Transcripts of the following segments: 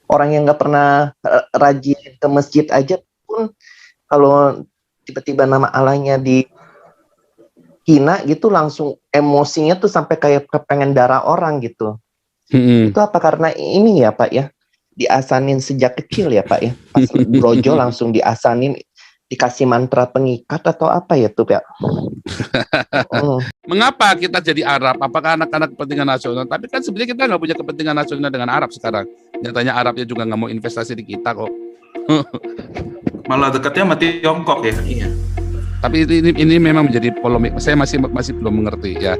Orang yang nggak pernah rajin ke masjid aja pun kalau tiba-tiba nama Allahnya dihina gitu langsung emosinya tuh sampai kayak kepengen darah orang gitu. Itu apa karena ini ya Pak ya? Diasanin sejak kecil ya Pak ya? Pas brojo langsung diasanin, dikasih mantra pengikat atau apa ya tuh Pak? Mengapa kita jadi Arab? Apakah anak-anak kepentingan nasional? Tapi kan sebenarnya kita nggak punya kepentingan nasional dengan Arab sekarang. Nyatanya Arabnya juga nggak mau investasi di kita kok. Malah dekatnya sama Tiongkok ya. Iya. Tapi ini memang menjadi polemik. Saya masih belum mengerti ya.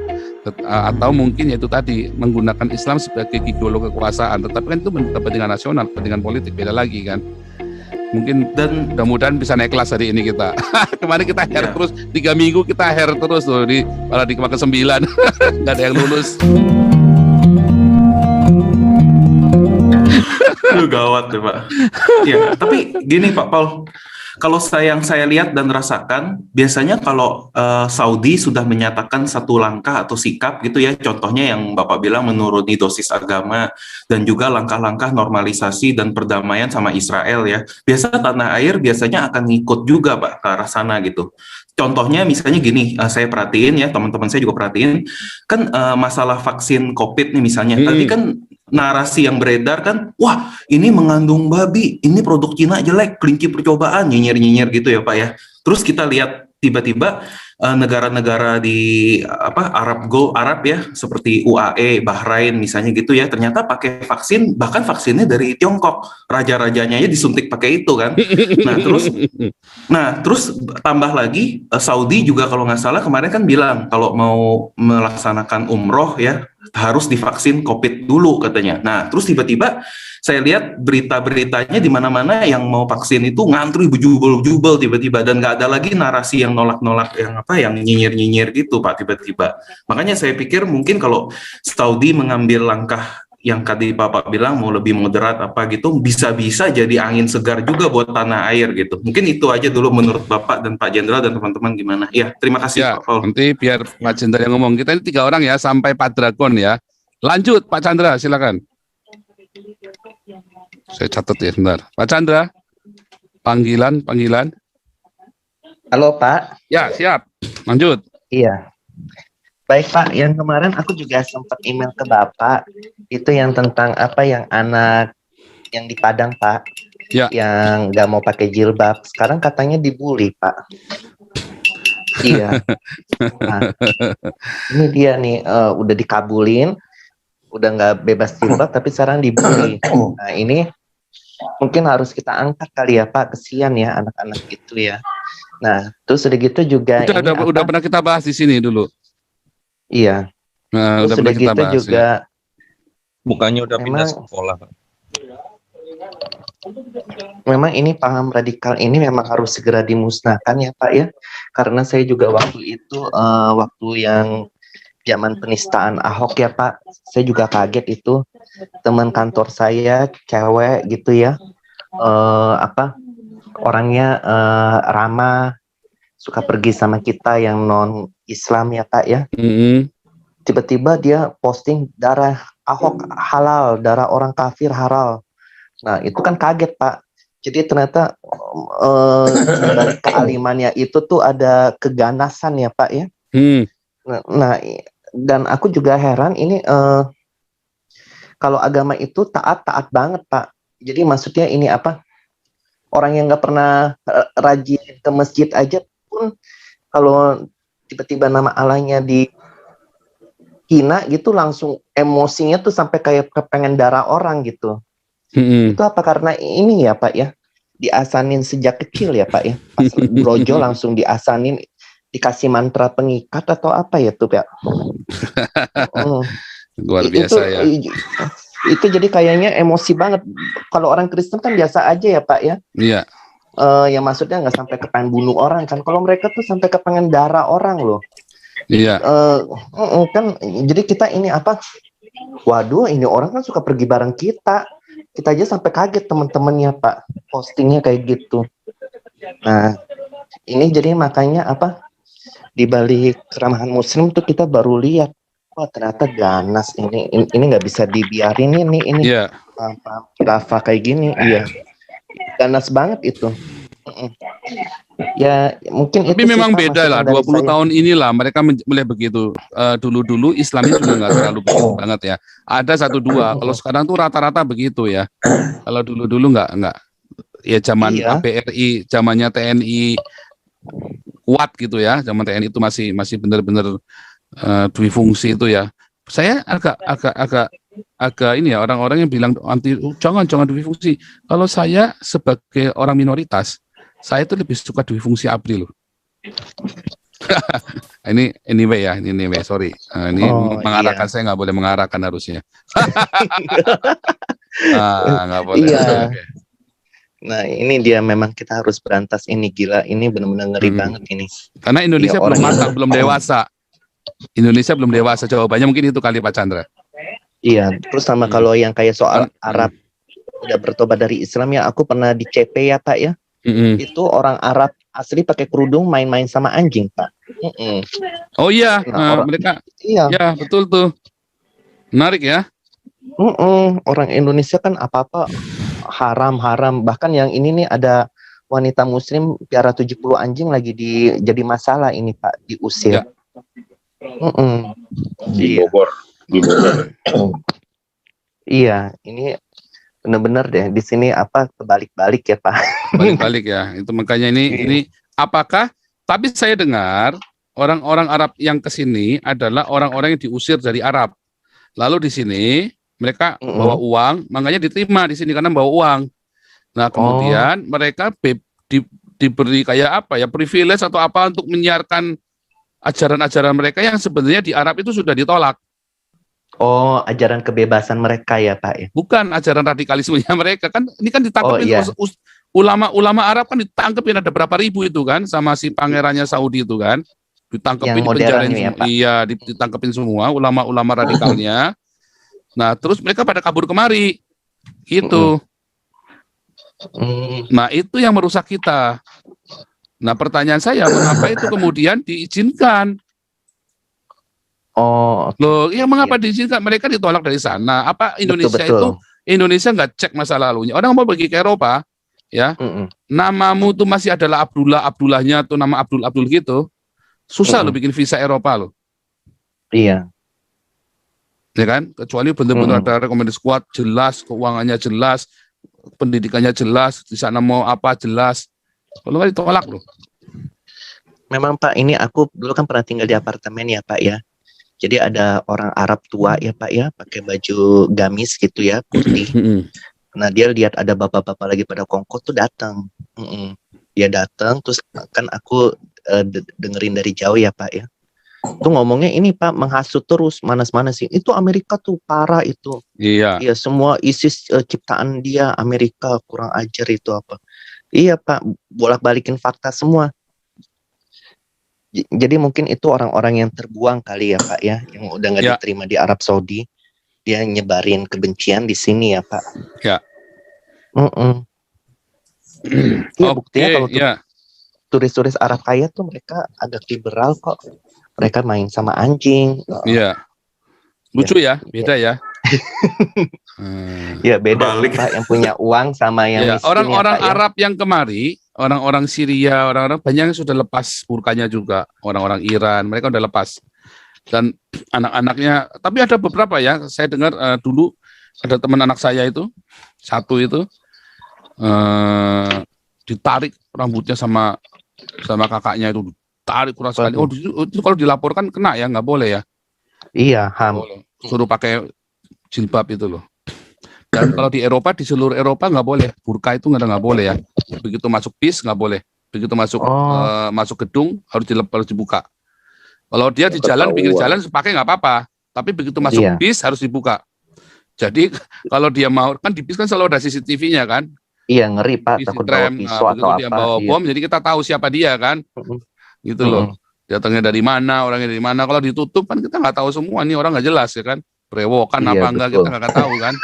Atau mungkin yaitu tadi menggunakan Islam sebagai gigolo kekuasaan. Tetapi kan itu kepentingan nasional, kepentingan politik beda lagi kan. Mungkin dan mudah-mudahan bisa naik kelas hari ini kita. Kemarin kita hair terus 3 minggu kita hair terus loh malah di ke-9 nggak ada yang lulus. Gawat ya Pak. Ya, tapi gini Pak Paul, kalau yang saya lihat dan rasakan, biasanya kalau Saudi sudah menyatakan satu langkah atau sikap gitu ya, contohnya yang Bapak bilang menuruni dosis agama dan juga langkah-langkah normalisasi dan perdamaian sama Israel ya, biasa tanah air biasanya akan ngikut juga Pak ke arah sana gitu. Contohnya misalnya gini, saya perhatiin ya, teman-teman saya juga perhatiin, kan masalah vaksin COVID nih misalnya, tadi kan narasi yang beredar kan, wah ini mengandung babi, ini produk Cina jelek, kelinci percobaan, nyinyir-nyinyir gitu ya Pak ya. Terus kita lihat tiba-tiba negara-negara di Arab ya, seperti UAE, Bahrain misalnya gitu ya, ternyata pakai vaksin, bahkan vaksinnya dari Tiongkok, raja-rajanya ya disuntik pakai itu kan. Nah terus tambah lagi Saudi juga kalau nggak salah kemarin kan bilang kalau mau melaksanakan umroh ya harus divaksin COVID dulu katanya. Nah terus tiba-tiba saya lihat berita-beritanya di mana-mana yang mau vaksin itu ngantri bejubel-jubel tiba-tiba, dan nggak ada lagi narasi yang nolak-nolak yang nyinyir-nyinyir gitu Pak tiba-tiba. Makanya saya pikir mungkin kalau Saudi mengambil langkah yang tadi Bapak bilang mau lebih moderat apa gitu, bisa-bisa jadi angin segar juga buat tanah air gitu. Mungkin itu aja dulu menurut Bapak dan Pak Jenderal dan teman-teman gimana? Ya, terima kasih ya, Pak Paul. Nanti biar Pak Jenderal yang ngomong. Kita ini 3 orang ya sampai Pak Dragon ya. Lanjut Pak Chandra, silakan. Saya catat ya sebentar. Pak Chandra, panggilan. Halo Pak. Ya, siap. Lanjut. Iya. Baik Pak, yang kemarin aku juga sempat email ke Bapak, itu yang tentang yang anak yang di Padang Pak, ya. Yang nggak mau pakai jilbab, sekarang katanya dibully Pak. Iya. Nah, ini dia nih, udah dikabulin, udah nggak bebas jilbab, tapi sekarang dibully. Nah ini mungkin harus kita angkat kali ya Pak, kesian ya anak-anak itu ya. Nah terus udah gitu juga udah pernah kita bahas di sini dulu. Iya. Nah, terus udah gitu bahas, juga ya. Bukannya udah pindah sekolah. Memang ini paham radikal ini memang harus segera dimusnahkan ya Pak ya. Karena saya juga waktu itu waktu yang zaman penistaan Ahok ya Pak, saya juga kaget itu teman kantor saya cewek gitu ya, orangnya ramah, suka pergi sama kita yang non Islam ya Pak ya. Tiba-tiba dia posting darah Ahok halal, darah orang kafir halal. Nah itu kan kaget Pak. Jadi ternyata dari kealimannya itu tuh ada keganasan ya Pak ya. Nah dan aku juga heran ini kalau agama itu taat banget Pak. Jadi maksudnya ini orang yang nggak pernah rajin ke masjid aja pun kalau tiba-tiba nama Allahnya dihina gitu langsung emosinya tuh sampai kayak kepengen darah orang gitu. Itu apa karena ini ya Pak ya, diasanin sejak kecil ya Pak ya, pas brojo langsung diasanin, dikasih mantra pengikat atau apa ya tuh Pak. Luar biasa ya. Itu jadi kayaknya emosi banget. Kalau orang Kristen kan biasa aja ya Pak ya. Iya. Yang maksudnya nggak sampai kepengen bunuh orang kan. Kalau mereka tuh sampai kepengen darah orang loh. Iya. Kan jadi kita ini waduh ini orang kan suka pergi bareng kita aja sampai kaget teman-temannya Pak postingnya kayak gitu. Nah ini jadi makanya di balik keramahan muslim tuh kita baru lihat wah ternyata ganas ini nggak bisa dibiarin ini Iya. khilafah kayak gini. Iya, ganas banget itu. Ya mungkin Tapi itu sih, memang Pak, beda lah, masukan dari 20 saya. tahun inilah mereka mulai begitu. Dulu-dulu Islamnya juga nggak terlalu begitu banget ya. Ada satu dua, kalau sekarang tuh rata-rata begitu ya. Kalau dulu-dulu nggak. Ya zaman Iya. APRI, zamannya TNI kuat gitu ya. Zaman TNI itu masih benar-benar dwi-fungsi itu ya. Saya agak ini ya, orang-orang yang bilang anti jangan dwi-fungsi. Kalau saya sebagai orang minoritas, saya itu lebih suka dwi-fungsi ABRI loh. ini anyway, sorry. Ini mengarahkan, iya. saya nggak boleh mengarahkan harusnya. Nggak boleh. Iya. Oke. Nah ini dia, memang kita harus berantas ini, gila, ini benar-benar ngeri banget ini. Karena Indonesia Iya, belum orang matang, belum dewasa. Indonesia belum dewasa, jawabannya mungkin itu kali Pak Chandra. Iya, terus sama kalau yang kayak soal Arab udah bertobat dari Islam ya, aku pernah di CP ya Pak ya. Itu orang Arab asli pakai kerudung main-main sama anjing Pak. Oh iya, Nah, mereka. Iya. Ya betul tuh, menarik ya. Orang Indonesia kan apa-apa haram. Bahkan yang ini nih, ada wanita muslim piara 70 anjing lagi jadi masalah ini Pak, diusir. Ya. Di Bogor. Iya, ini benar-benar deh di sini kebalik-balik ya Pak. Balik-balik ya. Itu makanya ini apakah? Tapi saya dengar orang-orang Arab yang ke sini adalah orang-orang yang diusir dari Arab. Lalu di sini mereka bawa uang, makanya diterima di sini karena bawa uang. Nah kemudian mereka diberi kayak apa ya, privilege atau apa untuk menyiarkan ajaran-ajaran mereka yang sebenarnya di Arab itu sudah ditolak. Oh, ajaran kebebasan mereka ya Pak ya? Bukan ajaran radikalismenya mereka, kan ini kan ditangkapin. Iya. Ulama-ulama Arab kan ditangkapin, ada berapa ribu itu kan, sama si pangerannya Saudi itu kan, ditangkapin, dipenjarain semua. Ya, iya, ditangkapin semua ulama-ulama radikalnya. Nah terus mereka pada kabur kemari gitu. Nah itu yang merusak kita. Nah pertanyaan saya, mengapa itu kemudian diizinkan? Loh, ya mengapa diizinkan? Mereka ditolak dari sana. Apa Indonesia betul. Indonesia nggak cek masa lalunya? Orang mau pergi ke Eropa, ya, namamu tuh masih adalah Abdullahnya tuh nama Abdul gitu, susah lo bikin visa Eropa lo. Iya. Ya kan? Kecuali benar-benar ada rekomendasi kuat, jelas, keuangannya jelas, pendidikannya jelas, di sana mau apa jelas. Kalau nggak ditolak loh. Memang Pak, ini aku dulu kan pernah tinggal di apartemen ya Pak ya. Jadi ada orang Arab tua ya Pak ya, pakai baju gamis gitu ya, putih. Nah dia lihat ada bapak-bapak lagi pada kongko tuh datang. Dia datang, terus kan aku dengerin dari jauh ya Pak ya. Tuh ngomongnya ini Pak, menghasut terus, manas-manasin. Itu Amerika tuh parah itu. Iya. Iya, semua ISIS ciptaan dia, Amerika kurang ajar itu apa. Iya Pak, bolak-balikin fakta semua. Jadi mungkin itu orang-orang yang terbuang kali ya Pak ya, yang udah nggak diterima di Arab Saudi, dia nyebarin kebencian di sini ya Pak. Ya. Iya, buktinya kalau turis-turis Arab kaya tuh mereka agak liberal kok. Mereka main sama anjing. Iya. Lucu ya, beda ya. Ya beda Pak, yang punya uang sama yang miskin. Orang-orang ya, Pak, Arab yang kemari, orang-orang Syria, orang-orang banyak yang sudah lepas burkanya juga, orang-orang Iran, mereka udah lepas. Dan anak-anaknya, tapi ada beberapa ya, saya dengar dulu ada teman anak saya itu, satu itu ditarik rambutnya sama kakaknya itu, tarik kurang sekali. Oh itu kalau dilaporkan kena ya, nggak boleh ya? Iya, suruh pakai jilbab itu loh. Dan kalau di Eropa, di seluruh Eropa nggak boleh, burka itu nggak boleh ya. Begitu masuk bis nggak boleh, begitu masuk masuk gedung harus dibuka. Kalau dia di jalan, pinggir jalan pakai nggak apa-apa, tapi begitu masuk bis harus dibuka. Jadi kalau dia mau, kan di bis kan selalu ada CCTV-nya kan. Iya, ngeri Pak, takut bawa pisau atau apa. Dia bawa bom, jadi kita tahu siapa dia kan. Gitu loh. Datangnya dari mana, orangnya dari mana. Kalau ditutup kan kita nggak tahu semua, nih orang nggak jelas ya kan. Brewokan apa enggak, kita nggak tahu kan.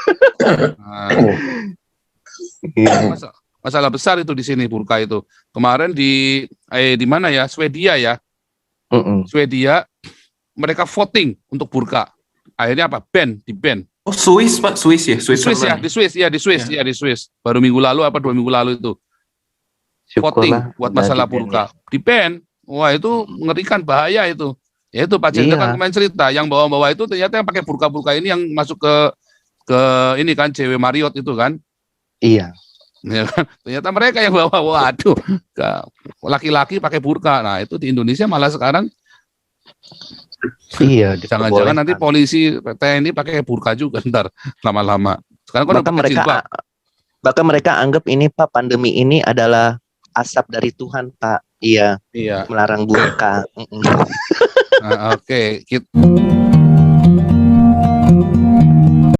Masalah besar itu di sini burka itu. Kemarin di mana ya, Swedia ya. Swedia mereka voting untuk burka. Akhirnya apa? Di ban. Oh, Swiss Pak, Swiss ya, Switzerland. Di Swiss. Baru minggu lalu 2 minggu lalu itu. Voting buat masalah burka. Di ban. Wah, itu mengerikan, bahaya itu. Ya itu Pak Jenderal kan kemarin cerita, yang bawa-bawa itu ternyata yang pakai burka-burka ini yang masuk ke ini kan CW Marriott itu kan. Iya. Ya kan? Ternyata mereka yang bawa, waduh, laki-laki pakai burka. Nah, itu di Indonesia malah sekarang Iya, jangan-jangan nanti polisi TNI pakai burka juga ntar lama-lama. Sekarang kan bahkan mereka anggap ini Pak, pandemi ini adalah asap dari Tuhan Pak. Iya. Iya. Melarang burka. Oke.